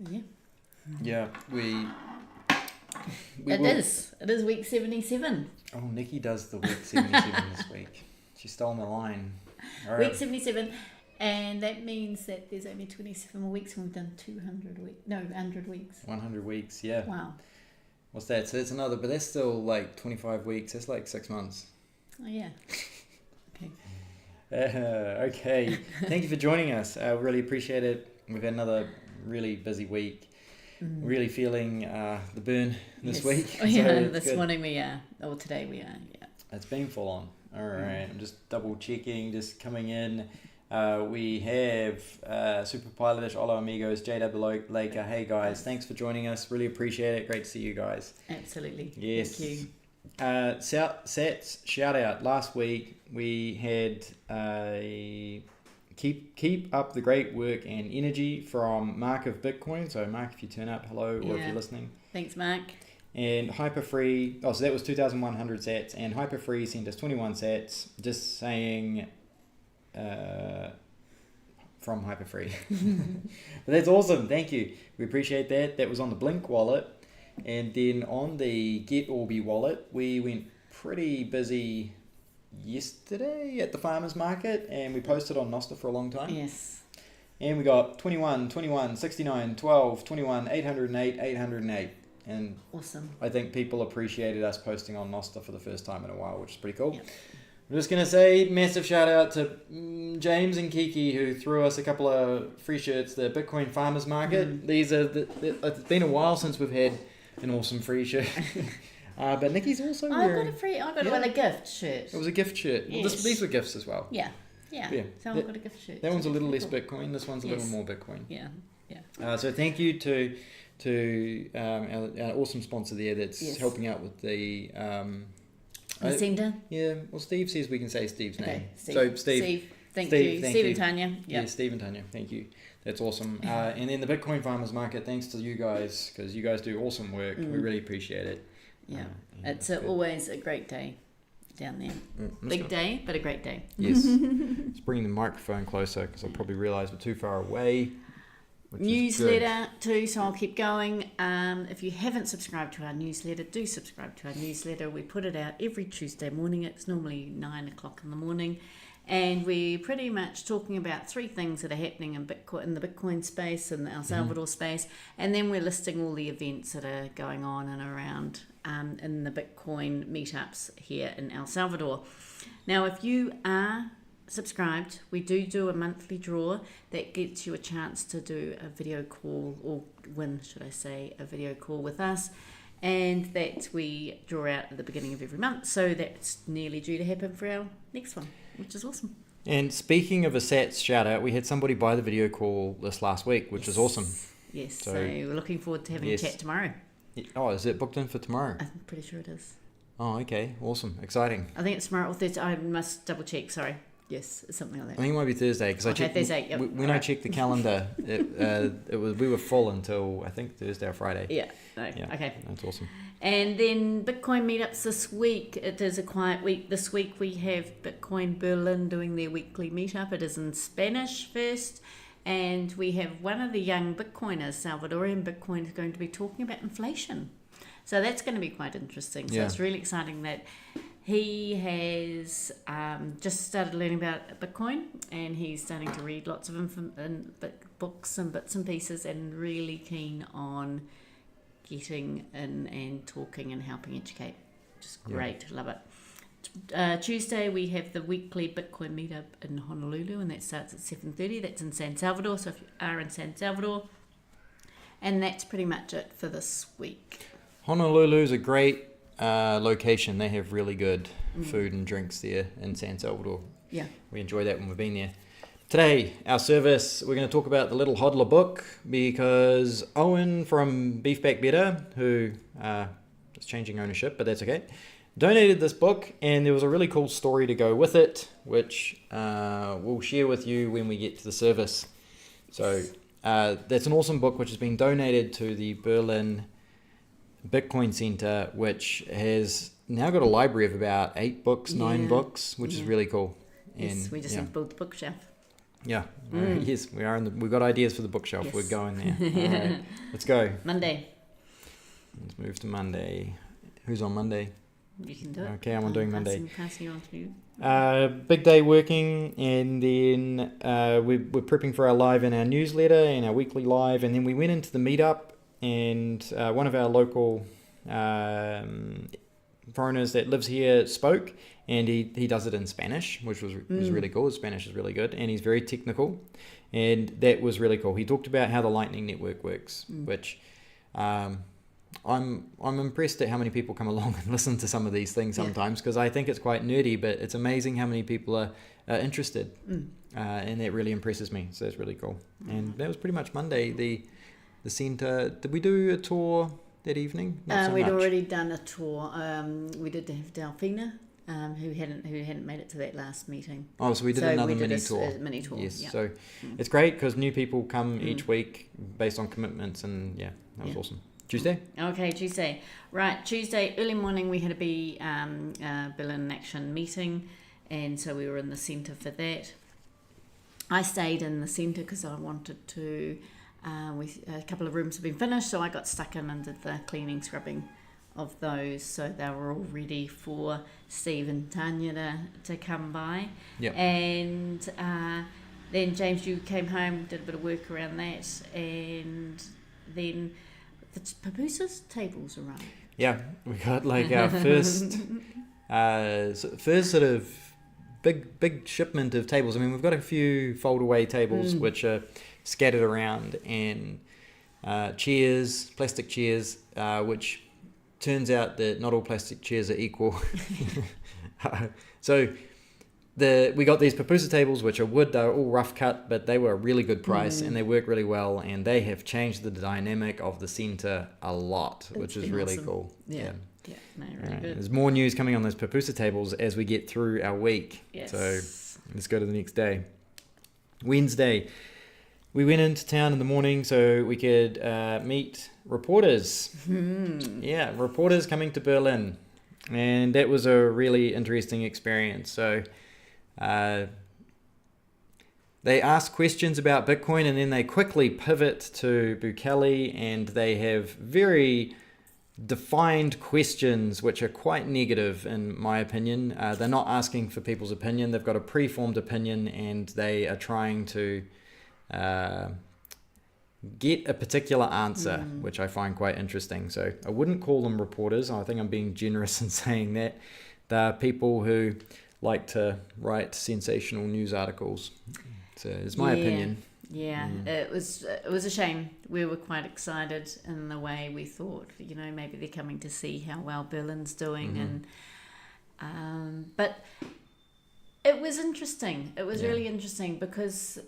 Yeah. Yeah, It is week 77. Oh, Nikki does the week 77 this week. She stole my line. All right. Week 77. And that means that there's only 27 more weeks and we've done 100 weeks. 100 weeks, yeah. Wow. What's that? So that's another, but that's still like 25 weeks. That's like 6 months. Oh, yeah. Okay. Okay. Thank you for joining us. I really appreciate it. We've had another really busy week. Really feeling the burn this week. Oh, yeah, so this morning we are. Or today we are, yeah. It's been full on. All right. I'm just double checking, just coming in. We have Super Pilotish, Hola Amigos, JW Laker. Hey guys, thanks for joining us. Really appreciate it. Great to see you guys. Absolutely. Yes. Thank you. Sats shout out. Last week we had keep up the great work and energy from Mark of Bitcoin. So Mark, if you turn up, hello, or if you're listening. Thanks, Mark. And Hyperfree, so that was 2,100 sats, and Hyperfree sent us 21 sats, just saying from Hyperfree. But that's awesome, thank you. We appreciate that. That was on the Blink wallet. And then on the Get Orbi wallet, we went pretty busy yesterday at the farmers market, and we posted on Nostr for a long time. Yes. And we got 21, 69, 12, 21, 808, 808. And awesome. I think people appreciated us posting on Nostr for the first time in a while, which is pretty cool. Yep. I'm just going to say massive shout out to James and Kiki, who threw us a couple of free shirts, the Bitcoin Farmers Market. These are it's been a while since we've had an awesome free shirt. But Nikki's also wearing... I got a gift shirt. It was a gift shirt. Yes. Well, these were gifts as well. Yeah. Someone got a gift shirt. That one's a little less Bitcoin. This one's a little more Bitcoin. Yeah. So thank you to our awesome sponsor there that's helping out with the... the sender? Yeah, well, Steve says we can say Steve's name. Steve. So Steve, thank you. Steve and Tanya. Yep. Yeah, Steve and Tanya, thank you. That's awesome. And then the Bitcoin Farmers Market, thanks to you guys, because you guys do awesome work. We really appreciate it. Yeah, it's always a great day down there. Big day, but a great day. Yes. Just bringing the microphone closer, because I'll probably realise we're too far away. Newsletter too, so I'll keep going. If you haven't subscribed to our newsletter, do subscribe to our newsletter. We put it out every Tuesday morning. It's normally 9 o'clock in the morning, and we're pretty much talking about 3 things that are happening in Bitcoin, in the Bitcoin space and the El Salvador space, and then we're listing all the events that are going on and around in the Bitcoin meetups here in El Salvador. Now, if you are subscribed, we do a monthly draw that gets you a chance to do a video call, or win, should I say, a video call with us, and that we draw out at the beginning of every month. So that's nearly due to happen for our next one, which is awesome. And speaking of a Sats shout out, we had somebody buy the video call this last week, which is awesome. Yes, so we're looking forward to having a chat tomorrow. Oh, is it booked in for tomorrow? I'm pretty sure it is. Oh, okay, awesome, exciting. I think it's tomorrow or Thursday. I must double check, sorry. Yes, it's something like that. I think it might be Thursday, because I checked. Thursday, yep. When I checked the calendar, we were full until I think Thursday or Friday. Yeah. Okay. That's awesome. And then Bitcoin meetups this week. It is a quiet week. This week we have Bitcoin Berlin doing their weekly meetup. It is in Spanish first, and we have one of the young Bitcoiners, Salvadorian Bitcoin, going to be talking about inflation. So that's going to be quite interesting. So it's really exciting that he has just started learning about Bitcoin, and he's starting to read lots of books and bits and pieces, and really keen on getting in and talking and helping educate. Just great, love it. Tuesday we have the weekly Bitcoin meetup in Honolulu, and that starts at 7:30. That's in San Salvador, so if you are in San Salvador. And that's pretty much it for this week. Honolulu's a great location. They have really good food and drinks there in San Salvador. Yeah. We enjoy that when we've been there. Today, our service, we're going to talk about the Little Hodler book, because Owen from Beefback Better, who is changing ownership, but that's okay, donated this book, and there was a really cool story to go with it, which we'll share with you when we get to the service. So that's an awesome book which has been donated to the Berlin Bitcoin Center, which has now got a library of about 8 books, 9 books, which is really cool. Yes, and we just need to build the bookshelf. Yeah. Yes, we are. We've got ideas for the bookshelf. Yes. We're going there. All right. Let's go. Monday. Let's move to Monday. Who's on Monday? You can do it. Okay, I'm doing Monday. Passing on to you. Big day working, and then we're prepping for our live in our newsletter and our weekly live, and then we went into the meetup, and one of our local foreigners that lives here spoke, and he does it in Spanish, which was really cool. His Spanish is really good, and he's very technical, and that was really cool. He talked about how the Lightning Network works, which I'm impressed at how many people come along and listen to some of these things sometimes, because I think it's quite nerdy, but it's amazing how many people are interested, and that really impresses me. So that's really cool. And that was pretty much Monday. The centre. Did we do a tour that evening? Not so We'd much. already done a tour. We did have Delphina, who hadn't made it to that last meeting. Oh, so we did another mini tour. A mini tour. Yes, Yeah. so it's great because new people come each week based on commitments, and that was awesome. Tuesday? Okay, Tuesday. Right, Tuesday, early morning, we had a Berlin Action meeting, and so we were in the centre for that. I stayed in the centre because I wanted to, a couple of rooms have been finished, so I got stuck in and did the cleaning, scrubbing of those, so they were all ready for Steve and Tanya to come by. Yep. And then James, you came home, did a bit of work around that, and then the pupusas tables arrived. Yeah, we got like our first sort of big shipment of tables. I mean, we've got a few fold-away tables which are scattered around, and chairs, plastic chairs, which turns out that not all plastic chairs are equal. So we got these pupusa tables, which are wood. They're all rough cut, but they were a really good price, and they work really well, and they have changed the dynamic of the centre a lot, which is really awesome. cool. Yeah, no, really good. There's more news coming on those pupusa tables as we get through our week. Yes. So let's go to the next day. Wednesday, we went into town in the morning so we could meet reporters. Yeah, reporters coming to Berlin, and that was a really interesting experience. So they ask questions about Bitcoin, and then they quickly pivot to Bukele, and they have very defined questions which are quite negative in my opinion. They're not asking for people's opinion. They've got a preformed opinion, and they are trying to get a particular answer, which I find quite interesting. So I wouldn't call them reporters. I think I'm being generous in saying that. They're people who like to write sensational news articles. So it's my opinion. Yeah, it was a shame. We were quite excited in the way we thought, maybe they're coming to see how well Berlin's doing, and but it was interesting. It was really interesting because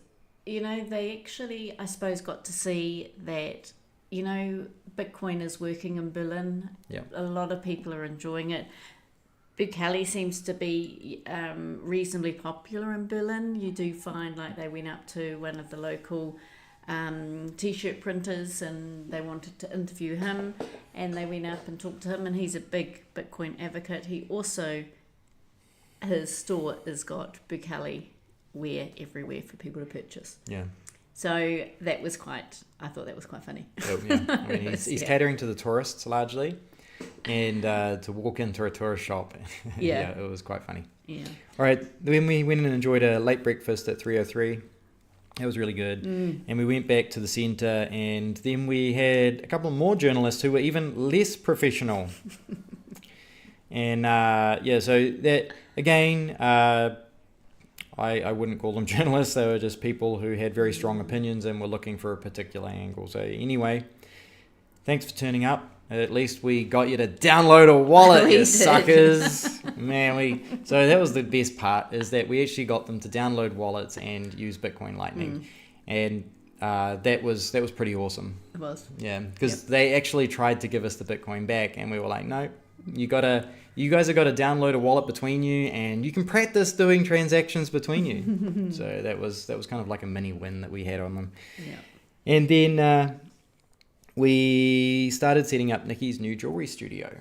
they actually, I suppose, got to see that Bitcoin is working in Berlin. Yeah. A lot of people are enjoying it. Bukele seems to be reasonably popular in Berlin. You do find like they went up to one of the local t-shirt printers and they wanted to interview him, and they went up and talked to him, and he's a big Bitcoin advocate. He also, his store has got Bukele wear everywhere for people to purchase. Yeah. So I thought that was quite funny. Oh, yeah. I mean, he's catering to the tourists largely. And to walk into a tourist shop, it was quite funny. Yeah. All right, then we went and enjoyed a late breakfast at 3:03. That was really good. And we went back to the centre, and then we had a couple more journalists who were even less professional. And so that again, I wouldn't call them journalists. They were just people who had very strong opinions and were looking for a particular angle. So anyway, thanks for turning up. At least we got you to download a wallet, you suckers. Man, so that was the best part, is that we actually got them to download wallets and use Bitcoin Lightning. And that was pretty awesome. It was. Yeah, because they actually tried to give us the Bitcoin back, and we were like, no, you guys have got to download a wallet between you, and you can practice doing transactions between you. So that was kind of like a mini win that we had on them. Yeah. And then we started setting up Nikki's new jewelry studio.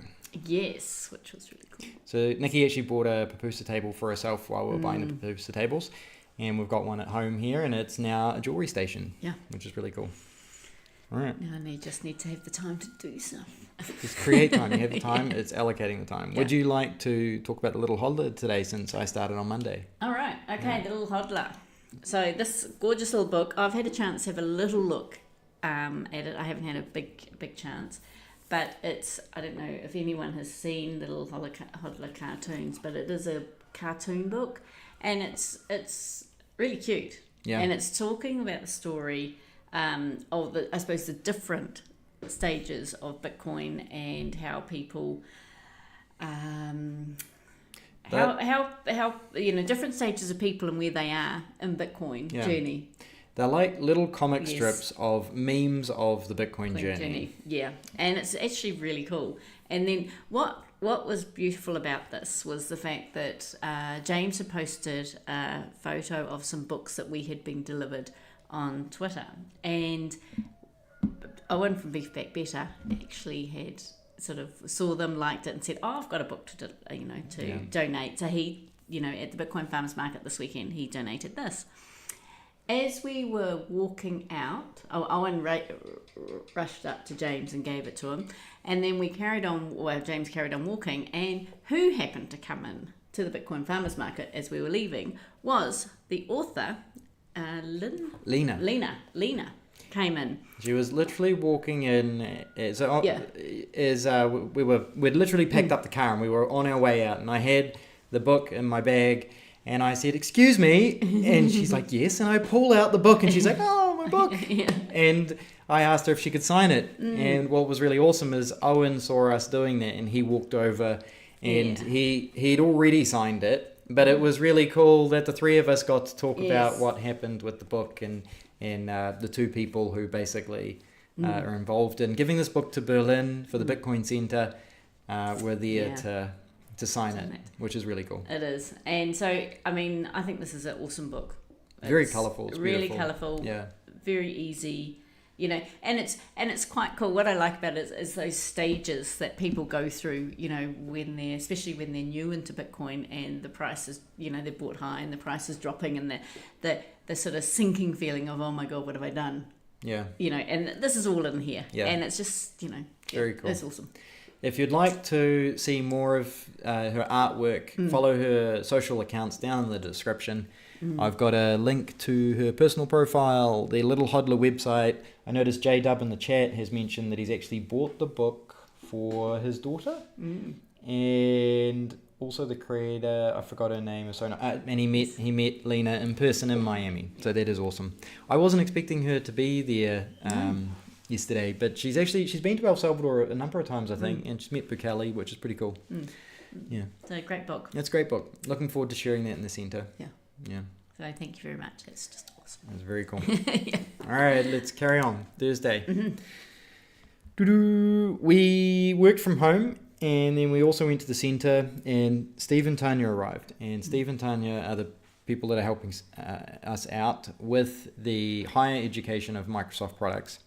Yes, which was really cool. So Nikki actually bought a pupusa table for herself while we were buying the pupusa tables. and we've got one at home here, and it's now a jewelry station. Yeah. Which is really cool. All right. Now I just need to have the time to do stuff. Just create time. You have the time. It's allocating the time. Yeah. Would you like to talk about the Little Hodler today, since I started on Monday? All right. Okay, The Little Hodler. So this gorgeous little book, I've had a chance to have a little look at it. I haven't had a big chance. But it's, I don't know if anyone has seen Little Hodler cartoons, but it is a cartoon book, and it's really cute. Yeah. And it's talking about the story of the, I suppose, the different stages of Bitcoin and how people, how different stages of people and where they are in Bitcoin journey. They're like little comic Yes. strips of memes of the Bitcoin journey. Yeah, and it's actually really cool. And then what was beautiful about this was the fact that James had posted a photo of some books that we had been delivered on Twitter, and Owen from Beef Back Better actually had sort of saw them, liked it, and said, "Oh, I've got a book to donate." So he, at the Bitcoin Farmers Market this weekend, he donated this. As we were walking out, Owen rushed up to James and gave it to him, and then we carried on. Well, James carried on walking, and who happened to come in to the Bitcoin Farmers Market as we were leaving was the author, Lina came in. She was literally walking in. We'd literally packed up the car and we were on our way out, and I had the book in my bag. And I said, "Excuse me," and she's like, "Yes." And I pull out the book, and she's like, "Oh, my book!" Yeah. And I asked her if she could sign it. And what was really awesome is Owen saw us doing that, and he walked over, and he'd already signed it. But it was really cool that the three of us got to talk about what happened with the book, and the two people who basically are involved in giving this book to Berlin for the Bitcoin Center were there to sign it, which is really cool. It is. And so, I mean, I think this is an awesome book. Very colourful. It's really beautiful. colourful. Yeah. Very easy, and it's quite cool. What I like about it is those stages that people go through, especially when they're new into Bitcoin and the price is, they're bought high and the price is dropping, and the sort of sinking feeling of, oh my God, what have I done? Yeah. And this is all in here. Yeah. And it's just, very cool. It's awesome. If you'd like to see more of her artwork, follow her social accounts down in the description. I've got a link to her personal profile, the Little Hodler website. I noticed J-Dub in the chat has mentioned that he's actually bought the book for his daughter. And also the creator, I forgot her name, and he met Lina in person in Miami. So that is awesome. I wasn't expecting her to be there yesterday, but she's been to El Salvador a number of times, I think, and she's met Bukele, which is pretty cool. Yeah, it's a great book. It's a great book. Looking forward to sharing that in the center. Yeah. So thank you very much. It's just awesome. It's very cool. Yeah. All right, let's carry on. Thursday. We worked from home, and then we also went to the center, and Steve and Tanya arrived. And Steve and Tanya are the people that are helping us out with the higher education of Microsoft products.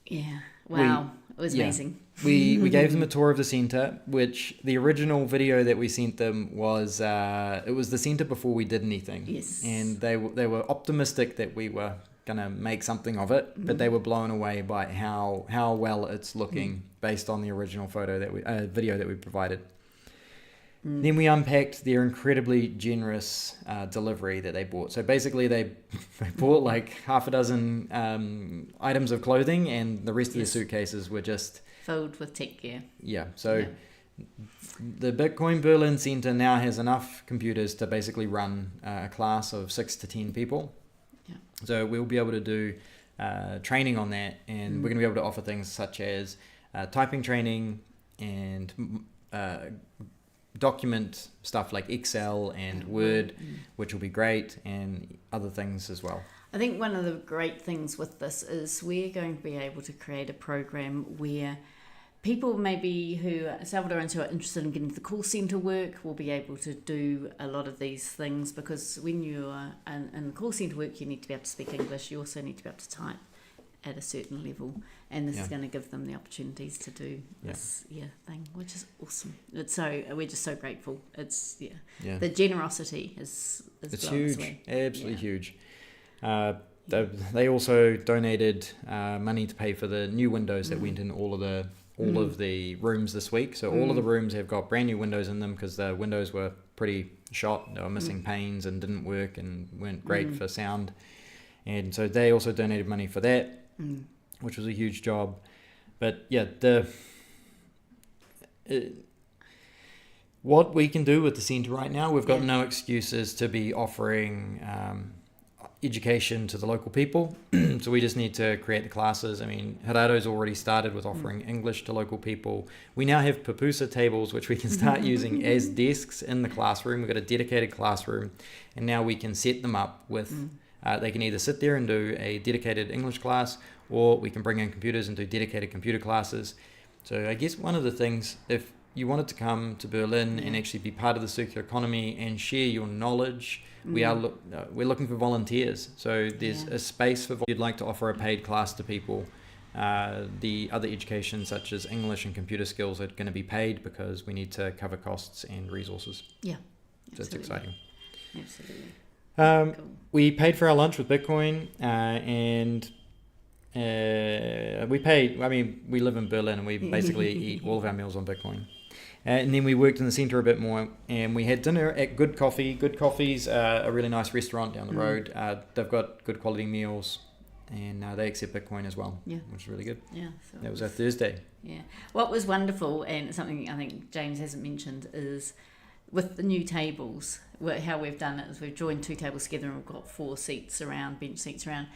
Yeah. Wow. It was amazing. We gave them a tour of the center, which the original video that we sent them was it was the center before we did anything. Yes. And they were optimistic that we were gonna make something of it, but they were blown away by how well it's looking based on the original video that we provided. Then we unpacked their incredibly generous delivery that they bought. So basically they bought like half a dozen items of clothing, and the rest of the suitcases were just filled with tech gear. Yeah. So the Bitcoin Berlin Center now has enough computers to basically run a class of 6 to 10 people. Yeah. So we'll be able to do training on that, and we're going to be able to offer things such as typing training and document stuff like Excel and Word, which will be great, and other things as well. I think one of the great things with this is we're going to be able to create a program where people maybe who are Salvadorans who are interested in getting the call centre work will be able to do a lot of these things, because when you are in call centre work, you need to be able to speak English. You also need to be able to type at a certain level, and this Yeah. is going to give them the opportunities to do this thing, which is awesome. We're just so grateful. It's the generosity is it's blowing us huge, away. absolutely huge. They also donated money to pay for the new windows that went in all of the rooms this week. So all of the rooms have got brand new windows in them because the windows were pretty shot. They were missing panes and didn't work and weren't great for sound. And so they also donated money for that, which was a huge job. But yeah, what we can do with the centre right now, we've got no excuses to be offering education to the local people. So we just need to create the classes. I mean, Hararo's already started with offering English to local people. We now have pupusa tables, which we can start using as desks in the classroom. We've got a dedicated classroom, and now we can set them up with, they can either sit there and do a dedicated English class, or we can bring in computers and do dedicated computer classes. So I guess one of the things, if you wanted to come to Berlin and actually be part of the circular economy and share your knowledge, we're looking for volunteers. So there's a space for you'd like to offer a paid class to people. The other education such as English and computer skills are going to be paid because we need to cover costs and resources. Yeah, so it's exciting. Absolutely. Cool. We paid for our lunch with Bitcoin, and we paid. I mean, we live in Berlin and we basically eat all of our meals on Bitcoin. And then we worked in the centre a bit more, and we had dinner at Good Coffee. Good Coffee's a really nice restaurant down the road. They've got good quality meals, and they accept Bitcoin as well, which is really good. Yeah, so that was our Thursday. Yeah, what was wonderful, and something I think James hasn't mentioned, is with the new tables. How we've done it is we've joined 2 tables together, and we've got 4 seats around, bench seats around.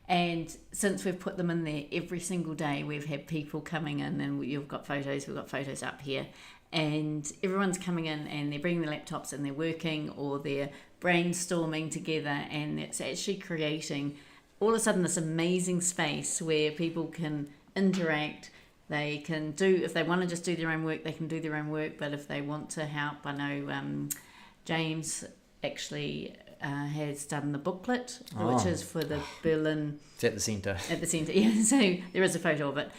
And since we've put them in there every single day, we've had people coming in, and we've got photos up here. And everyone's coming in and they're bringing their laptops and they're working or they're brainstorming together, and it's actually creating all of a sudden this amazing space where people can interact. They can do, if they want to just do their own work, they can do their own work, but if they want to help, I know James actually has done the booklet, which is for the Berlin... It's at the centre. At the centre, yeah. So there is a photo of it,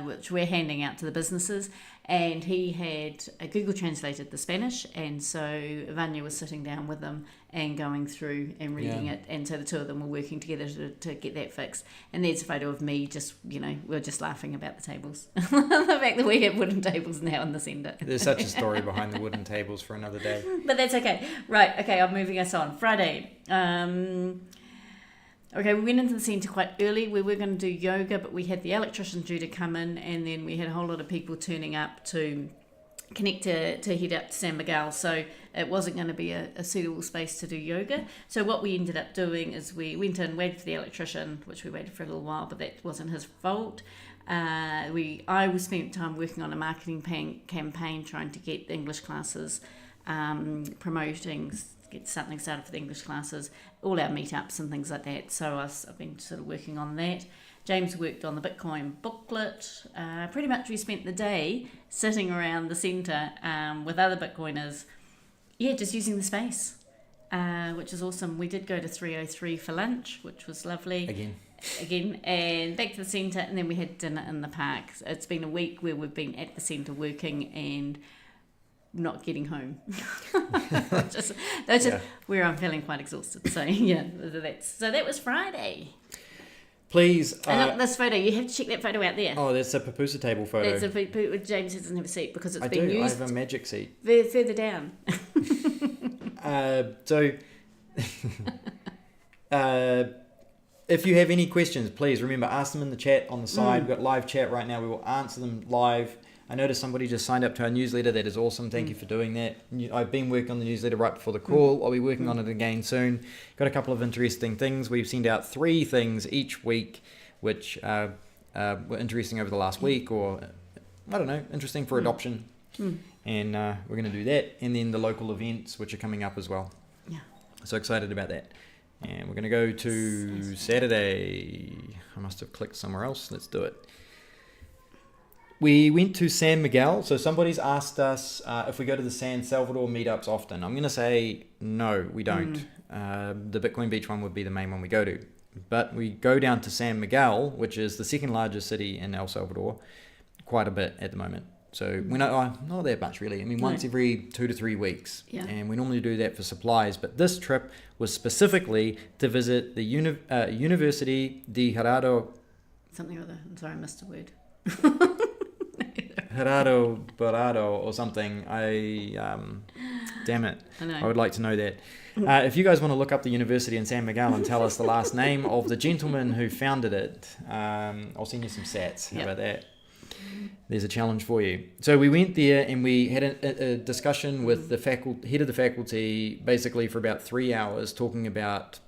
which we're handing out to the businesses. And he had Google translated the Spanish, and so Vanya was sitting down with them and going through and reading it, and so the 2 of them were working together to get that fixed. And there's a photo of me just, we're just laughing about the tables. The fact that we have wooden tables now in the centre. There's such a story behind the wooden tables for another day. But that's okay. Right, okay, I'm moving us on. Friday. Okay, we went into the centre quite early. We were going to do yoga, but we had the electrician due to come in, and then we had a whole lot of people turning up to connect to head up to San Miguel, so it wasn't going to be a suitable space to do yoga. So what we ended up doing is we went in, waited for the electrician, which we waited for a little while, but that wasn't his fault. I spent time working on a marketing campaign trying to get English classes, promoting, get something started for the English classes, all our meetups and things like that. So I've been sort of working on that. James worked on the Bitcoin booklet. Pretty much we spent the day sitting around the centre with other Bitcoiners, just using the space, which is awesome. We did go to 303 for lunch, which was lovely. Again, and back to the centre, and then we had dinner in the park. It's been a week where we've been at the centre working and not getting home. That's just where I'm feeling quite exhausted. So that was Friday. Please. And look, this photo, you have to check that photo out there. Oh, that's a pupusa table photo. James doesn't have a seat because it's been used. I have a magic seat. Further down. If you have any questions, please remember, ask them in the chat on the side. We've got live chat right now. We will answer them live. I noticed somebody just signed up to our newsletter. That is awesome. Thank you for doing that. I've been working on the newsletter right before the call. I'll be working on it again soon. Got a couple of interesting things. We've sent out 3 things each week, which were interesting over the last week, or I don't know, interesting for adoption. And we're going to do that. And then the local events, which are coming up as well. Yeah. So excited about that. And we're going to go to Saturday. I must have clicked somewhere else. Let's do it. We went to San Miguel. So somebody's asked us if we go to the San Salvador meetups often. I'm going to say no, we don't. The Bitcoin Beach one would be the main one we go to. but we go down to San Miguel, which is the second largest city in El Salvador, quite a bit at the moment. So we know not that much really. I mean, once every 2 to 3 weeks, and we normally do that for supplies. But this trip was specifically to visit the University de Gerardo. Something or other. I'm sorry, I missed a word. Gerardo Barado or something. Damn it. I know. I would like to know that. If you guys want to look up the university in San Miguel and tell us the last name of the gentleman who founded it, I'll send you some sats. How about that? There's a challenge for you. So we went there and we had a discussion with the head of the faculty basically for about 3 hours, talking about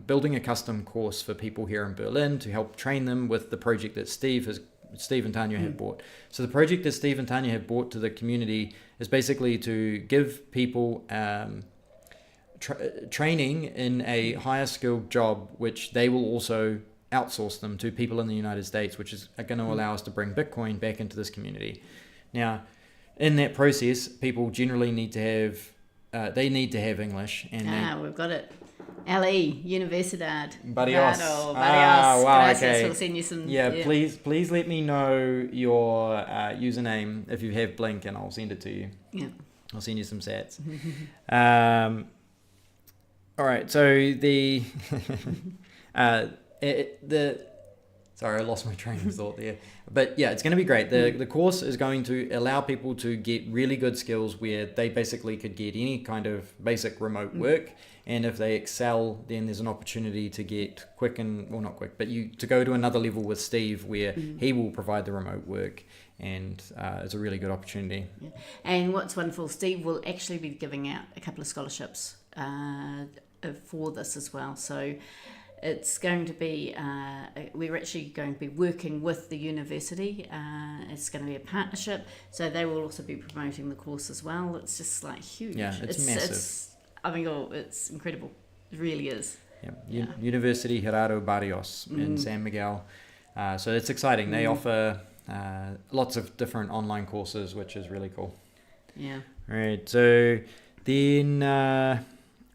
building a custom course for people here in Berlin to help train them with the project that Steve and Tanya have brought. So the project that Steve and Tanya have brought to the community is basically to give people training in a higher skilled job, which they will also outsource them to people in the United States, which is going to allow us to bring Bitcoin back into this community. Now, in that process, people generally need to have English. And we've got it. LE, Universidad. Barrios. Wow, Gracias. Okay. We'll send you some. Please let me know your username if you have Blink, and I'll send it to you. Yeah. I'll send you some sats. All right, so the sorry, I lost my train of thought there. But yeah, it's going to be great. The course is going to allow people to get really good skills where they basically could get any kind of basic remote work. And if they excel, then there's an opportunity to get to go to another level with Steve where he will provide the remote work. And it's a really good opportunity. Yeah. And what's wonderful, Steve will actually be giving out a couple of scholarships for this as well. So it's going to be, we're actually going to be working with the university. It's going to be a partnership. So they will also be promoting the course as well. It's just like huge. Yeah, it's massive. It's incredible. It really is. Yeah. University Gerardo Barrios in San Miguel. So it's exciting. They offer lots of different online courses, which is really cool. Yeah. All right. So then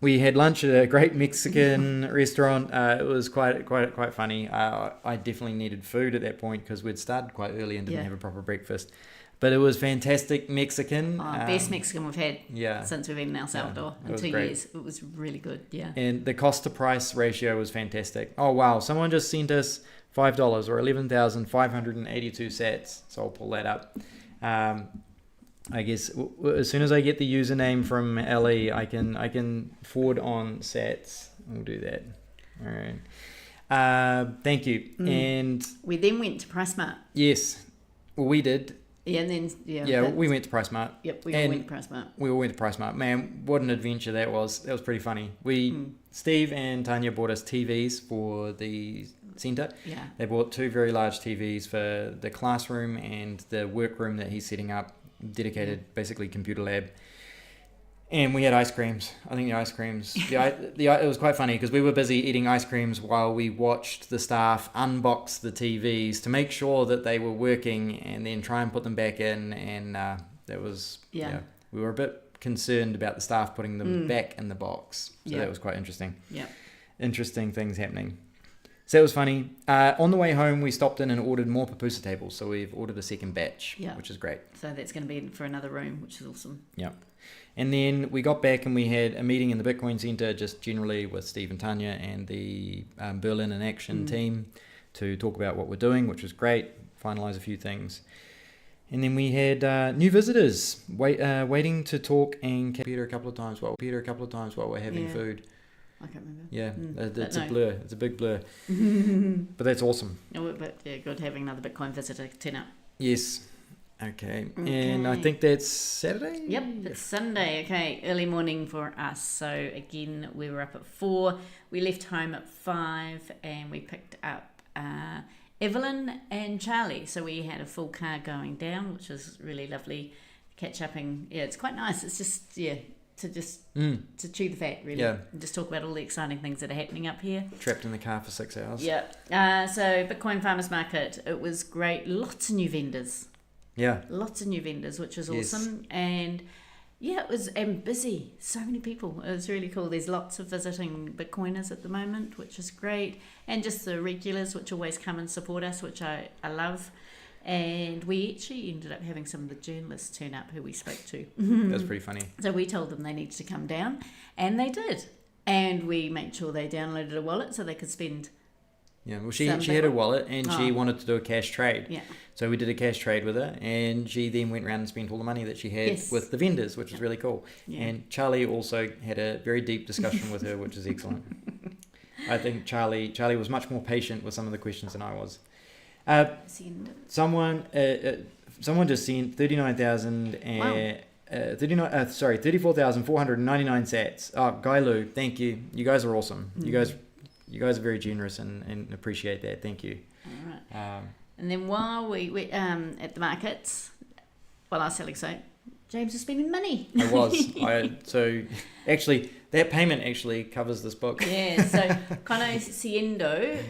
we had lunch at a great Mexican restaurant. It was quite funny. I definitely needed food at that point because we'd started quite early and didn't have a proper breakfast. But it was fantastic Mexican. Best Mexican we've had since we've been in El Salvador in 2 years. It was really good, And the cost to price ratio was fantastic. Oh, wow. Someone just sent us $5 or 11,582 sats. So I'll pull that up. I guess as soon as I get the username from Ellie, I can forward on sats. We'll do that. All right. Thank you. And we then went to PriceSmart. Yes. Well, we did. Yeah, and then we went to PriceSmart. Yep, we all went to PriceSmart. We all went to PriceSmart. Man, what an adventure that was! That was pretty funny. Steve and Tanya bought us TVs for the centre. Yeah, they bought 2 very large TVs for the classroom and the workroom that he's setting up, dedicated basically computer lab. And we had ice creams. I think the ice creams... it was quite funny because we were busy eating ice creams while we watched the staff unbox the TVs to make sure that they were working and then try and put them back in. And that was... Yeah. We were a bit concerned about the staff putting them back in the box. So that was quite interesting. Yeah. Interesting things happening. So that was funny. On the way home, we stopped in and ordered more pupusa tables. So we've ordered a second batch, which is great. So that's going to be for another room, which is awesome. Yeah. And then we got back and we had a meeting in the Bitcoin Center just generally with Steve and Tanya and the Berlin in Action team to talk about what we're doing, which was great, finalize a few things. And then we had new visitors waiting to talk and Peter a couple of times while we're having food. I can't remember. Yeah, it's a blur. It's a big blur. But that's awesome. But good having another Bitcoin visitor turn up. Yes. Okay. And I think that's Saturday? Yep, it's Sunday. Okay, early morning for us. So again, we were up at 4. We left home at 5 and we picked up Evelyn and Charlie. So we had a full car going down, which was really lovely. Catch up and it's quite nice. It's just, to chew the fat, really. Yeah. And just talk about all the exciting things that are happening up here. Trapped in the car for 6 hours. Yeah. So Bitcoin Farmers Market, it was great. Lots of new vendors. Yeah. Lots of new vendors, which is awesome. And Yeah, it was busy. So many people. It was really cool. There's lots of visiting Bitcoiners at the moment, which is great. And just the regulars, which always come and support us, which I love. And we actually ended up having some of the journalists turn up who we spoke to. That's pretty funny. So we told them they needed to come down, and they did. And we made sure they downloaded a wallet so they could spend. Yeah, well, she had a wallet and she wanted to do a cash trade. Yeah. So we did a cash trade with her, and she then went around and spent all the money that she had with the vendors, which is really cool. Yeah. And Charlie also had a very deep discussion with her, which is excellent. I think Charlie was much more patient with some of the questions than I was. Someone just sent 34,499 sats. Oh, Guy Lu, thank you. You guys are awesome. You guys are very generous and appreciate that. Thank you. All right. And then while we at the markets, while I was selling soap, James was spending money. I was. So actually, that payment actually covers this book. Yeah. So Conociendo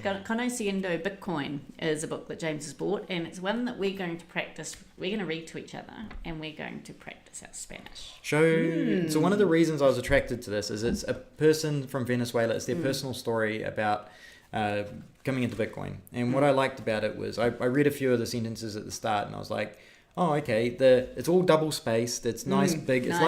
Bitcoin is a book that James has bought, and it's one that we're going to practice. We're going to read to each other, and we're going to practice our Spanish. So one of the reasons I was attracted to this is it's a person from Venezuela. It's their personal story about coming into Bitcoin. And what I liked about it was I read a few of the sentences at the start, and I was like, oh, okay. It's all double spaced. It's nice, big. It's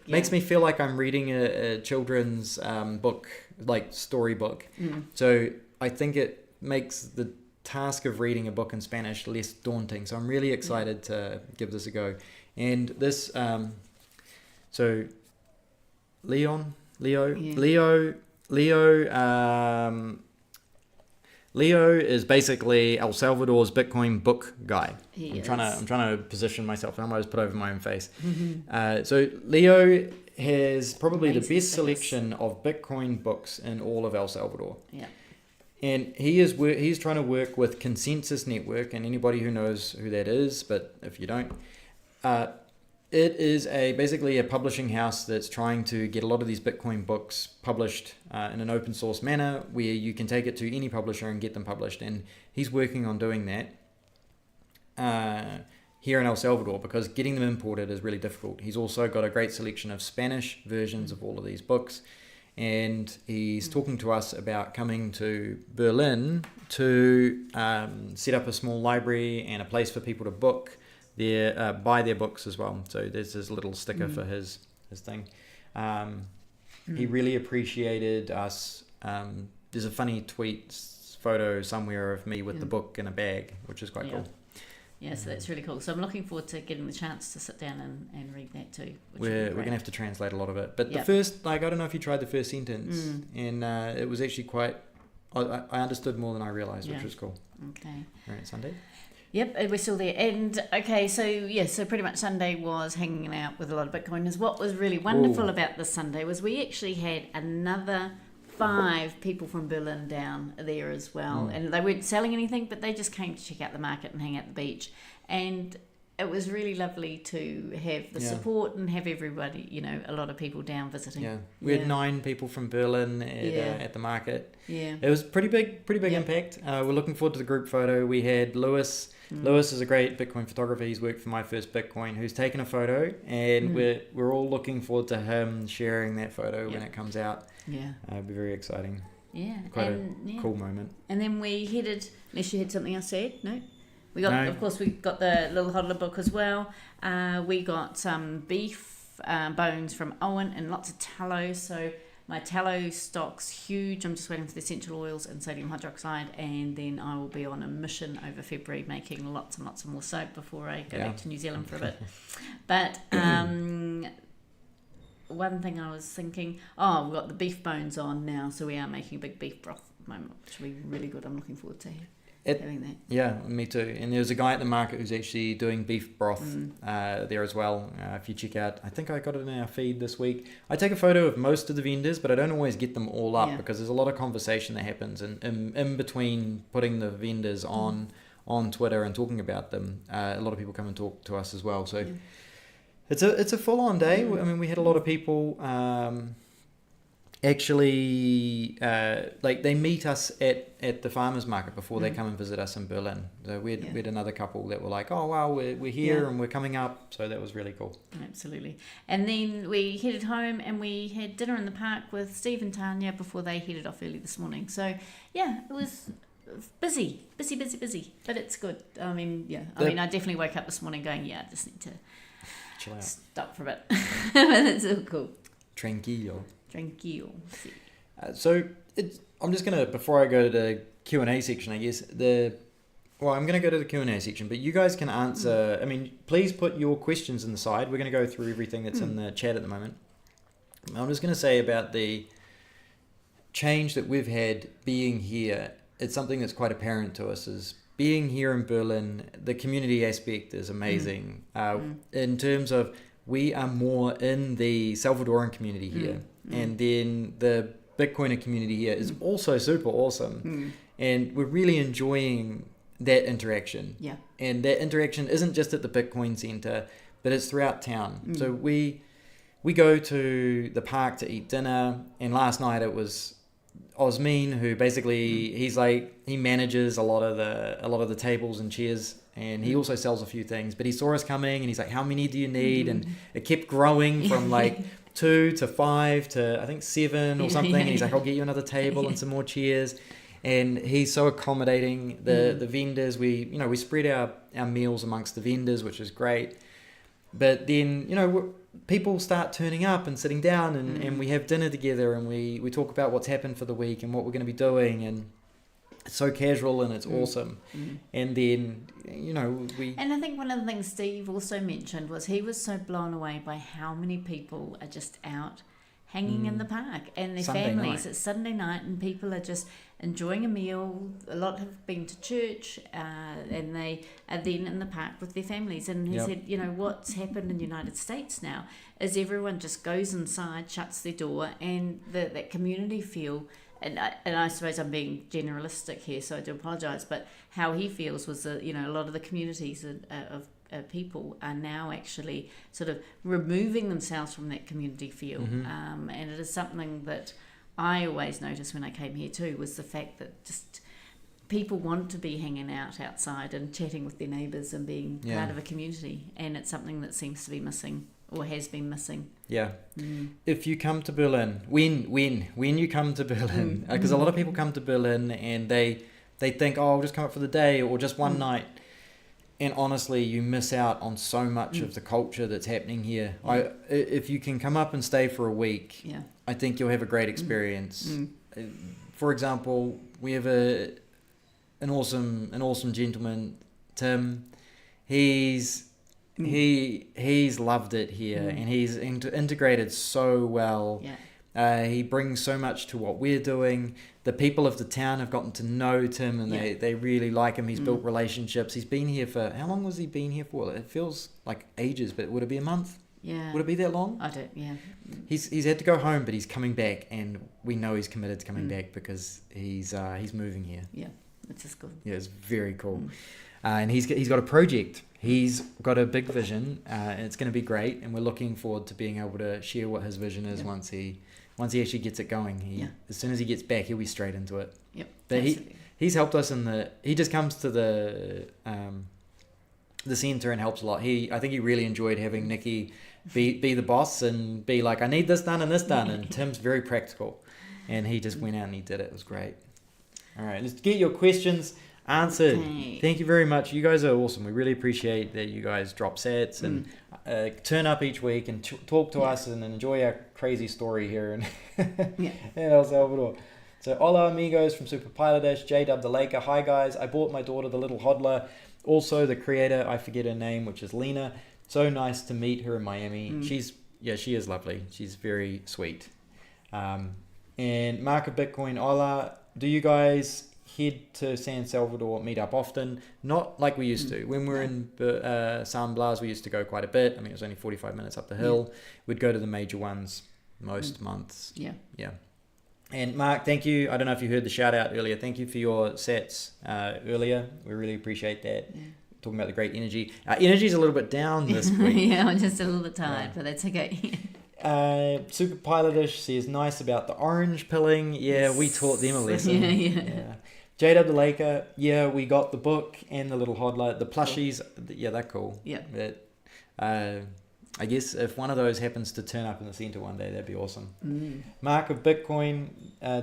makes me feel like I'm reading a children's book, like storybook. So I think it makes the task of reading a book in Spanish less daunting. So I'm really excited to give this a go. And this, so Leo, Leo is basically El Salvador's Bitcoin book guy. I'm trying to position myself. I almost put over my own face. So Leo has probably the best selection of Bitcoin books in all of El Salvador. Yeah. And he's trying to work with Consensus Network, and anybody who knows who that is, but if you don't, it is basically a publishing house that's trying to get a lot of these Bitcoin books published in an open source manner where you can take it to any publisher and get them published. And he's working on doing that here in El Salvador because getting them imported is really difficult. He's also got a great selection of Spanish versions of all of these books. And he's talking to us about coming to Berlin to set up a small library and a place for people to buy their books as well. So there's this little sticker for his thing. He really appreciated us. There's a funny photo somewhere of me with the book in a bag, which is quite cool. Yeah, so that's really cool. So I'm looking forward to getting the chance to sit down and read that too. We're going to have to translate a lot of it. But the first, I don't know if you tried the first sentence, and it was actually quite, I understood more than I realised, which was cool. Okay. All right, Sunday? Yep, we're still there. And okay, so pretty much Sunday was hanging out with a lot of Bitcoiners. What was really wonderful about this Sunday was we actually had another 5 people from Berlin down there as well. And they weren't selling anything, but they just came to check out the market and hang out at the beach. And it was really lovely to have the support and have everybody, a lot of people down visiting. Yeah, we had 9 people from Berlin at the market. Yeah, it was pretty big impact. We're looking forward to the group photo. We had Lewis. Lewis is a great Bitcoin photographer. He's worked for My First Bitcoin, who's taken a photo, and we're all looking forward to him sharing that photo when it comes out. Yeah, it'll be very exciting. Yeah, quite a cool moment. And then we headed. Unless you had something else to add, no. Of course, we got the Little Hodler book as well. We got some beef bones from Owen and lots of tallow. So my tallow stock's huge. I'm just waiting for the essential oils and sodium hydroxide, and then I will be on a mission over February making lots and lots of more soap before I go back to New Zealand for a bit. But one thing I was thinking, we've got the beef bones on now, so we are making a big beef broth at the moment, which will be really good. I'm looking forward to having that. Yeah, me too. And there's a guy at the market who's actually doing beef broth there as well. If you check out, I think I got it in our feed this week. I take a photo of most of the vendors, but I don't always get them all up because there's a lot of conversation that happens in between putting the vendors on Twitter and talking about them. A lot of people come and talk to us as well. So it's a full-on day. I mean, we had a lot of people. actually like they meet us at the farmers market before they come and visit us in Berlin. So we had another couple that were like, oh wow, we're here and we're coming up, so that was really cool. Absolutely. And then we headed home and we had dinner in the park with Steve and Tanya before they headed off early this morning. So yeah, it was busy, but it's good. I mean, I definitely woke up this morning going, I just need to chill out, stop for a bit. But it's all cool. Tranquilo. Sí. So I'm just gonna, before I go to the Q&A section, I guess I'm gonna go to the Q&A section, but you guys can answer. I mean, please put your questions in the side. We're gonna go through everything that's in the chat at the moment. I'm just gonna say about the change that we've had being here. It's something that's quite apparent to us. Is being here in Berlin, the community aspect is amazing. In terms of, we are more in the Salvadoran community here. And then the Bitcoiner community here is also super awesome. And we're really enjoying that interaction. Yeah. And that interaction isn't just at the Bitcoin Center, but it's throughout town. So we go to the park to eat dinner, and last night it was Osmin, who basically he manages a lot of the tables and chairs, and he also sells a few things, but he saw us coming and he's like, how many do you need? And it kept growing from like 2 to 5 to I think 7 or something. And he's like, I'll get you another table and some more chairs. And he's so accommodating. The vendors, we spread our meals amongst the vendors, which is great. But then, people start turning up and sitting down and we have dinner together and we talk about what's happened for the week and what we're going to be doing, and it's so casual and it's awesome. And then, And I think one of the things Steve also mentioned was he was so blown away by how many people are just out hanging in the park and their Sunday families. night. It's Sunday night and people are just enjoying a meal. A lot have been to church and they are then in the park with their families. And he said, what's happened in the United States now is everyone just goes inside, shuts their door, and that community feel. And I suppose I'm being generalistic here, so I do apologise, but how he feels was that, a lot of the communities of people are now actually sort of removing themselves from that community feel. And it is something that I always noticed when I came here too, was the fact that just people want to be hanging out outside and chatting with their neighbours and being part of a community, and it's something that seems to be missing or has been missing. Yeah. If you come to Berlin, when you come to Berlin, because a lot of people come to Berlin and they think, I'll just come up for the day or just one night. And honestly, you miss out on so much of the culture that's happening here. If you can come up and stay for a week, I think you'll have a great experience. For example, we have an awesome gentleman, Tim. He's loved it here, and he's integrated so well. He brings so much to what we're doing. The people of the town have gotten to know Tim, and they really like him. He's built relationships. He's been here for, how long was he been here for? It feels like ages, but would it be a month? Yeah. Would it be that long? I don't, yeah. He's had to go home, but he's coming back, and we know he's committed to coming back because he's moving here. Yeah, which is good. Yeah, it's very cool. And he's got a project. He's got a big vision, and it's going to be great. And we're looking forward to being able to share what his vision is once he actually gets it going. As soon as he gets back, he'll be straight into it. Yep. But he's helped us he just comes to the center and helps a lot. I think he really enjoyed having Nikki be the boss and be like, I need this done and this done. And Tim's very practical, and he just went out and he did it. It was great. All right, let's get your questions answered. Okay. Thank you very much. You guys are awesome. We really appreciate that you guys drop sats and turn up each week and talk to us and enjoy our crazy story here in El Salvador. So, hola amigos from Super Pilotish, J-Dub the Laker. Hi guys, I bought my daughter the Little Hodler. Also the creator, I forget her name, which is Lina. So nice to meet her in Miami. She is lovely. She's very sweet. And Mark of Bitcoin, hola. Do you guys head to San Salvador meet up often? Not like we used to. When we were in San Blas, we used to go quite a bit. I mean, it was only 45 minutes up the hill. We'd go to the major ones most months. Yeah. And Mark, thank you. I don't know if you heard the shout out earlier. Thank you for your sats earlier. We really appreciate that. Talking about the great energy. Energy's a little bit down this week. I'm just a little bit tired, but that's okay. Super Pilotish says nice about the orange pilling. Yeah, we taught them a lesson. Yeah. JW the Laker, yeah, we got the book and the Little Hodler. The plushies, yeah, they're cool. Yeah. But, I guess if one of those happens to turn up in the centre one day, that'd be awesome. Mark of Bitcoin,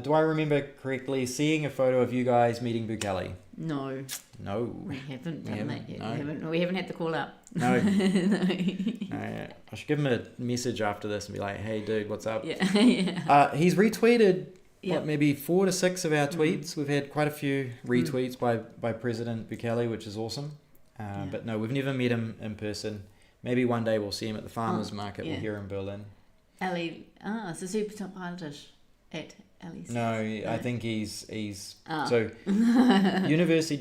do I remember correctly seeing a photo of you guys meeting Bukele? No. We haven't done that yet. No. We haven't had the call up. No. No. I should give him a message after this and be like, hey, dude, what's up? Yeah. He's retweeted Yep. maybe 4 to 6 of our tweets. We've had quite a few retweets by President Bukele, which is awesome. But no, we've never met him in person. Maybe one day we'll see him at the farmers market here in Berlin. It's a super top pilotish at Ellie's. No, I think he's so University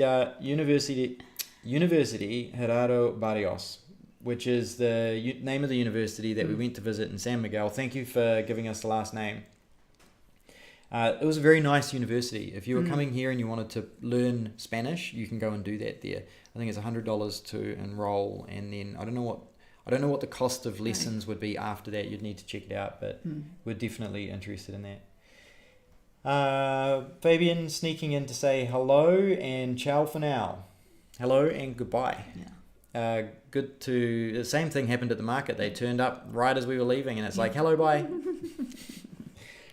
Gerardo Barrios, which is the name of the university that we went to visit in San Miguel. Thank you for giving us the last name. It was a very nice university. If you were coming here and you wanted to learn Spanish, you can go and do that there. I think it's $100 to enroll, and then I don't know what the cost of lessons would be after that. You'd need to check it out, but we're definitely interested in that. Fabian sneaking in to say hello and ciao for now. Hello and goodbye. Yeah. The same thing happened at the market. They turned up right as we were leaving, and it's like, hello, bye.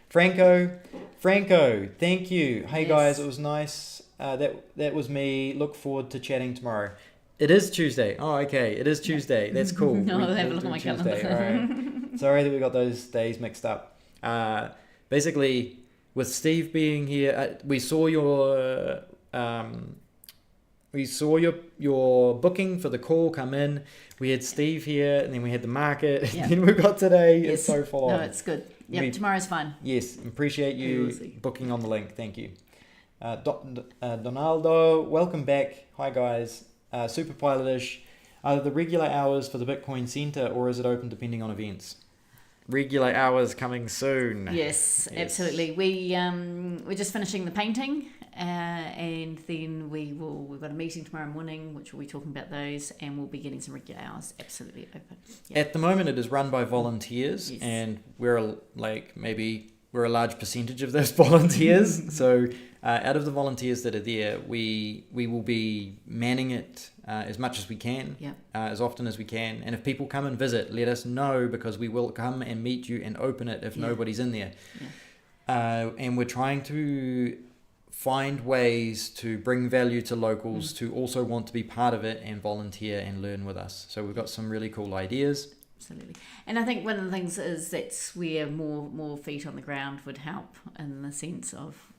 Franco, thank you. Hey guys, it was nice. That was me. Look forward to chatting tomorrow. It is Tuesday. Oh, okay. It is Tuesday. That's cool. No, I'll have a look at my calendar. All right. Sorry that we got those days mixed up. Basically, with Steve being here, we saw your booking for the call come in. We had Steve here, and then we had the market, and then we got today. Yes. It's so full on. No, it's good. Yep, tomorrow's fine. Yes, appreciate you booking on the link. Thank you. Donaldo, welcome back. Hi guys. Super Pilotish. Are the regular hours for the Bitcoin Center, or is it open depending on events? Regular hours coming soon. Yes. Absolutely. We're just finishing the painting, and then we've got a meeting tomorrow morning, which we'll be talking about those, and we'll be getting some regular hours absolutely open. Yep. At the moment, it is run by volunteers, and we're a large percentage of those volunteers. So out of the volunteers that are there, we will be manning it as much as we can, as often as we can. And if people come and visit, let us know, because we will come and meet you and open it if nobody's in there. And we're trying to find ways to bring value to locals to also want to be part of it and volunteer and learn with us. So we've got some really cool ideas. Absolutely. And I think one of the things is that's where more feet on the ground would help, in the sense of,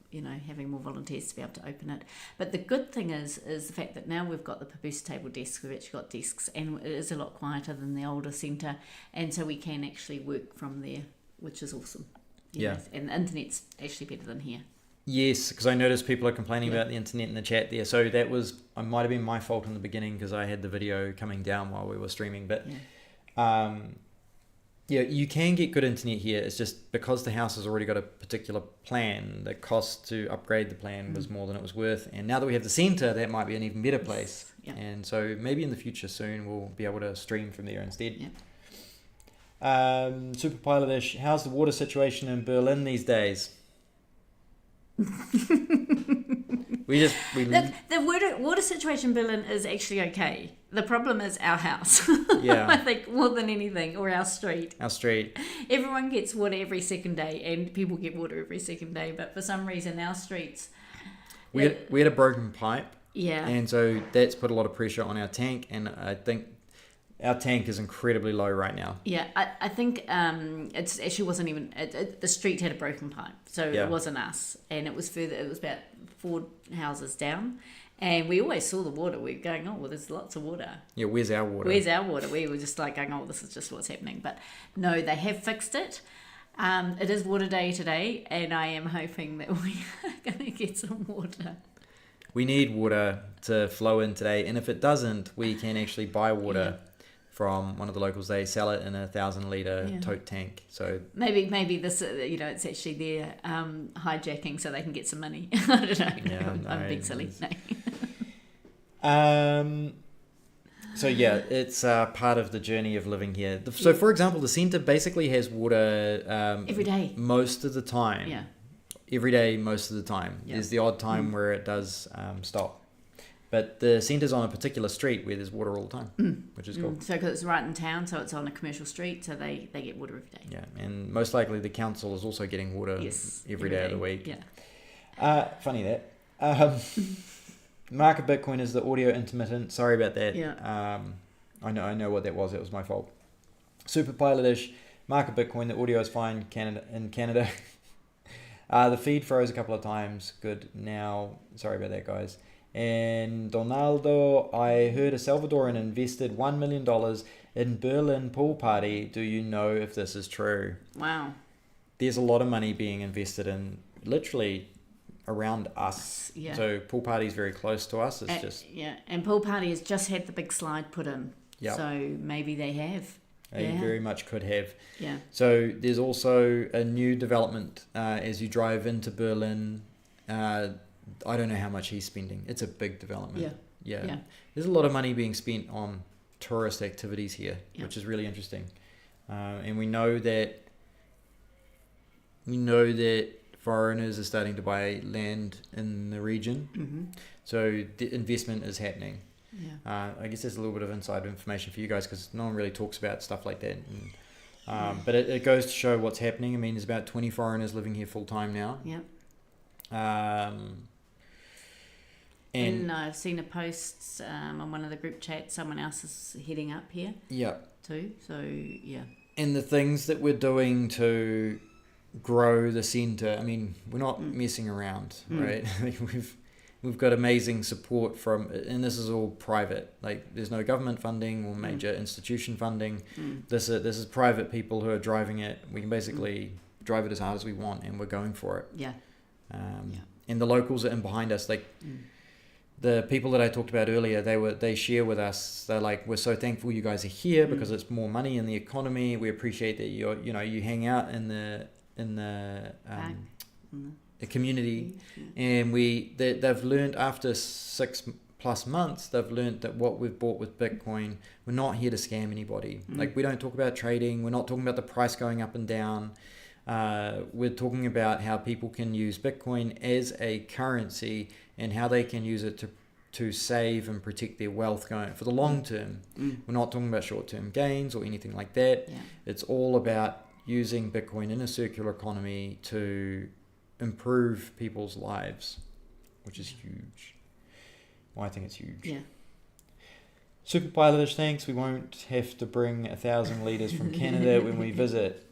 having more volunteers to be able to open it. But the good thing is the fact that now we've got the Papoose table desks, we've actually got desks, and it is a lot quieter than the older centre, and so we can actually work from there, which is awesome. And the internet's actually better than here. Yes, because I noticed people are complaining about the internet in the chat there. So that might have been my fault in the beginning, because I had the video coming down while we were streaming. But you can get good internet here. It's just because the house has already got a particular plan, the cost to upgrade the plan was more than it was worth. And now that we have the centre, that might be an even better place. And so maybe in the future soon we'll be able to stream from there instead. Super Pilotish, how's the water situation in Berlin these days? The water situation in Berlin is actually okay. The problem is our house. I think more than anything, or our street. Everyone gets water every second day, and people get water every second day. But for some reason, our streets. We had a broken pipe. Yeah. And so that's put a lot of pressure on our tank, and I think our tank is incredibly low right now. Yeah, I think it actually wasn't even... the street had a broken pipe, so it wasn't us. And it was further... It was about 4 houses down. And we always saw the water. We were going, oh, well, there's lots of water. Yeah, where's our water? We were just like going, oh, this is just what's happening. But no, they have fixed it. It is water day today, and I am hoping that we are going to get some water. We need water to flow in today. And if it doesn't, we can actually buy water from one of the locals. They sell it in a 1,000-litre tote tank. So maybe this, it's actually their hijacking so they can get some money. I don't know. I'm being silly. No. So yeah, it's part of the journey of living here. So for example, the centre basically has water every day. most of the time. Yeah. Every day, most of the time. Yeah. There's the odd time where it does stop. But the centre's on a particular street where there's water all the time, which is cool. So because it's right in town, so it's on a commercial street, so they get water every day. Yeah, and most likely the council is also getting water every day of the week. Yeah. Funny that. Market Bitcoin is the audio intermittent. Sorry about that. Yeah. I know what that was. It was my fault. Super Pilotish. Market Bitcoin. The audio is fine. In Canada. The feed froze a couple of times. Good now. Sorry about that, guys. And Donaldo, I heard a Salvadoran invested $1 million in Berlin pool party. Do you know if this is true? Wow. There's a lot of money being invested in literally around us. Yeah. So pool party is very close to us. It's just and pool party has just had the big slide put in. Yep. So maybe they have. They very much could have. Yeah. So there's also a new development as you drive into Berlin. I don't know how much he's spending. It's a big development. Yeah. There's a lot of money being spent on tourist activities here, which is really interesting. And we know that foreigners are starting to buy land in the region. Mm-hmm. So the investment is happening. Yeah. I guess there's a little bit of inside information for you guys because no one really talks about stuff like that. And, but it goes to show what's happening. I mean, there's about 20 foreigners living here full time now. Yeah. And I've seen a post on one of the group chats. Someone else is heading up here. Yeah. Too. So yeah. And the things that we're doing to grow the centre. I mean, we're not messing around, right? We've got amazing support from, and this is all private. Like, there's no government funding or major institution funding. This is private people who are driving it. We can basically drive it as hard as we want, and we're going for it. Yeah. And the locals are in behind us. Like, the people that I talked about earlier, they share with us. They're like, we're so thankful you guys are here because it's more money in the economy. We appreciate that you hang out in the community, and they've learned after 6+ months, they've learned that what we've bought with Bitcoin, we're not here to scam anybody. Like, we don't talk about trading. We're not talking about the price going up and down. We're talking about how people can use Bitcoin as a currency and how they can use it to save and protect their wealth going for the long term. We're not talking about short-term gains or anything like that. It's all about using Bitcoin in a circular economy to improve people's lives, which is huge. Well, I think it's huge. Yeah. Super Pilotish, thanks. We won't have to bring 1,000 litres from Canada when we visit.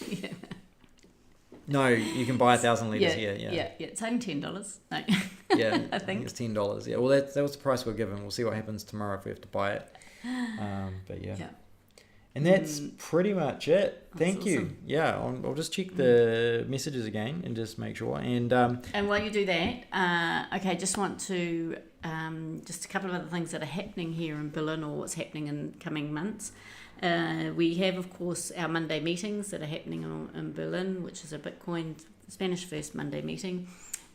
Yeah. No, you can buy 1,000 litres here. Yeah. It's only $10. No. Yeah, I think it's $10. Yeah, well, that was the price we're given. We'll see what happens tomorrow if we have to buy it. But yeah. And that's pretty much it. Thank you. Awesome. Yeah, I'll just check the messages again and just make sure. And while you do that, just want to just a couple of other things that are happening here in Berlin or what's happening in coming months. We have, of course, our Monday meetings that are happening in Berlin, which is a Bitcoin Spanish First Monday meeting.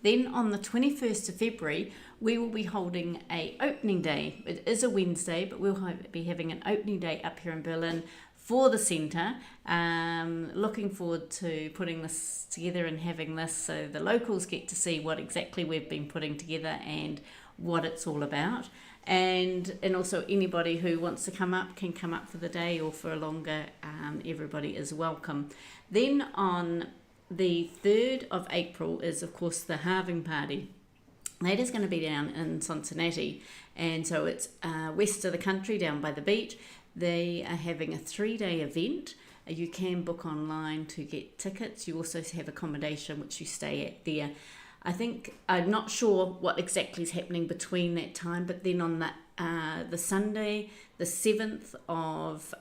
Then on the 21st of February, we will be holding a opening day. It is a Wednesday, but we'll be having an opening day up here in Berlin for the centre. Looking forward to putting this together and having this so the locals get to see what exactly we've been putting together and what it's all about. And also anybody who wants to come up can come up for the day or for a longer. Everybody is welcome. Then on the 3rd of April is, of course, the halving party. That is going to be down in Cincinnati, and so it's west of the country, down by the beach. They are having a 3-day event. You can book online to get tickets. You also have accommodation, which you stay at there. I'm not sure what exactly is happening between that time, but then on the Sunday, the 7th of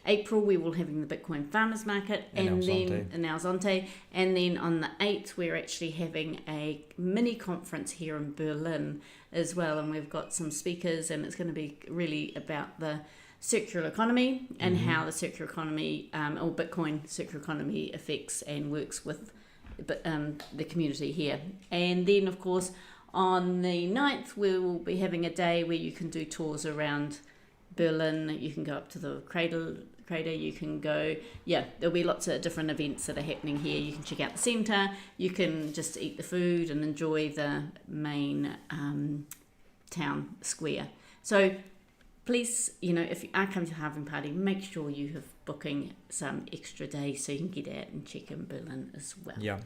April, we will having the Bitcoin Farmers Market and then in El Salvador, and then on the 8th we're actually having a mini conference here in Berlin as well, and we've got some speakers, and it's going to be really about the circular economy and how the circular economy or Bitcoin circular economy affects and works with the community here. And then, of course, On the 9th, we will be having a day where you can do tours around Berlin. You can go up to the crater. You can go, there'll be lots of different events that are happening here. You can check out the centre. You can just eat the food and enjoy the main town square. So please, if you are coming to the halving party, make sure you have booking some extra days so you can get out and check in Berlin as well. Yeah.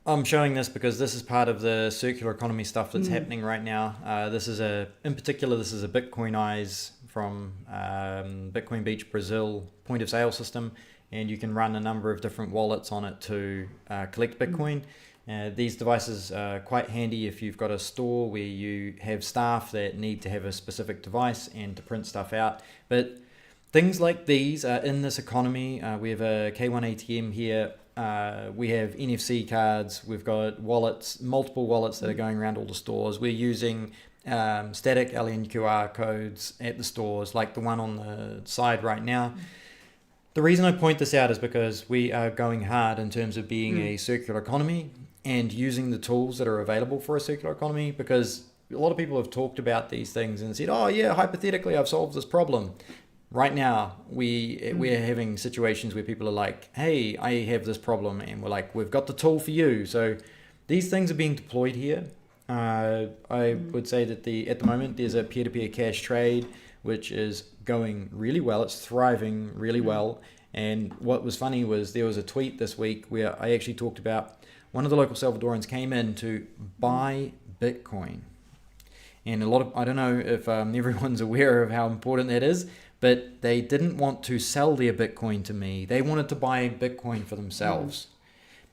I'm showing this because this is part of the circular economy stuff that's happening right now. This is a Bitcoin Eyes from Bitcoin Beach, Brazil point of sale system, and you can run a number of different wallets on it to collect Bitcoin. These devices are quite handy if you've got a store where you have staff that need to have a specific device and to print stuff out. But things like these are in this economy. We have a K1 ATM here. We have NFC cards. We've got wallets, multiple wallets that are going around all the stores. We're using static LNQR codes at the stores, like the one on the side right now. The reason I point this out is because we are going hard in terms of being a circular economy and using the tools that are available for a circular economy, because a lot of people have talked about these things and said, oh yeah, hypothetically I've solved this problem. Right now, we're having situations where people are like, hey, I have this problem, and we're like, we've got the tool for you. So these things are being deployed here. I would say that at the moment, there's a peer-to-peer cash trade, which is going really well. It's thriving really well. And what was funny was there was a tweet this week where I actually talked about one of the local Salvadorans came in to buy Bitcoin. And I don't know if everyone's aware of how important that is, but they didn't want to sell their Bitcoin to me. They wanted to buy Bitcoin for themselves.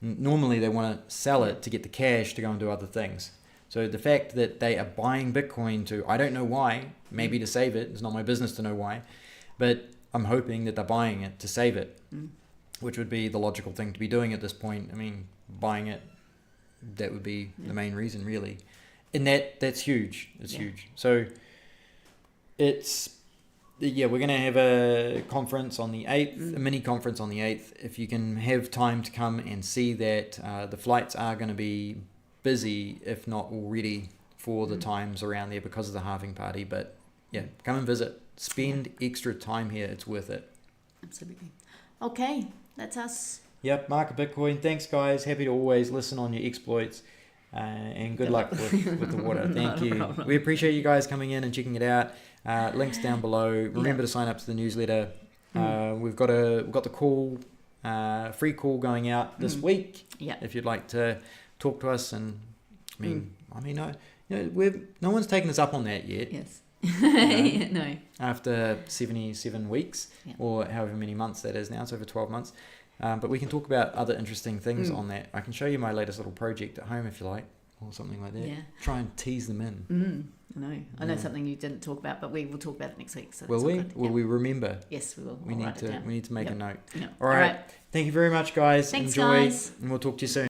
Normally they want to sell it to get the cash to go and do other things. So the fact that they are buying Bitcoin to, I don't know why, maybe to save it. It's not my business to know why. But I'm hoping that they're buying it to save it, which would be the logical thing to be doing at this point. I mean, buying it, that would be the main reason, really. And that's huge. It's huge. So we're going to have a conference on the 8th, a mini conference on the 8th. If you can have time to come and see that, the flights are going to be busy, if not already, for the times around there because of the halving party. But come and visit. Spend extra time here. It's worth it. Absolutely. Okay, that's us. Yep, Mark a Bitcoin. Thanks, guys. Happy to always listen on your exploits. And good luck with the water. Thank you. We appreciate you guys coming in and checking it out. Links down below. Remember to sign up to the newsletter. We've got the call, free call going out this week. If you'd like to talk to us, and no one's taken us up on that yet. Yes. No. After 77 weeks or however many months that is now, it's over 12 months. But we can talk about other interesting things on that. I can show you my latest little project at home if you like, or something like that. Yeah. Try and tease them in. I know something you didn't talk about, but we will talk about it next week. So will we? Will we remember? Yes, we will. We need to make a note. Yep. All right. Thank you very much, guys. Thanks, Enjoy, guys. and we'll talk to you soon.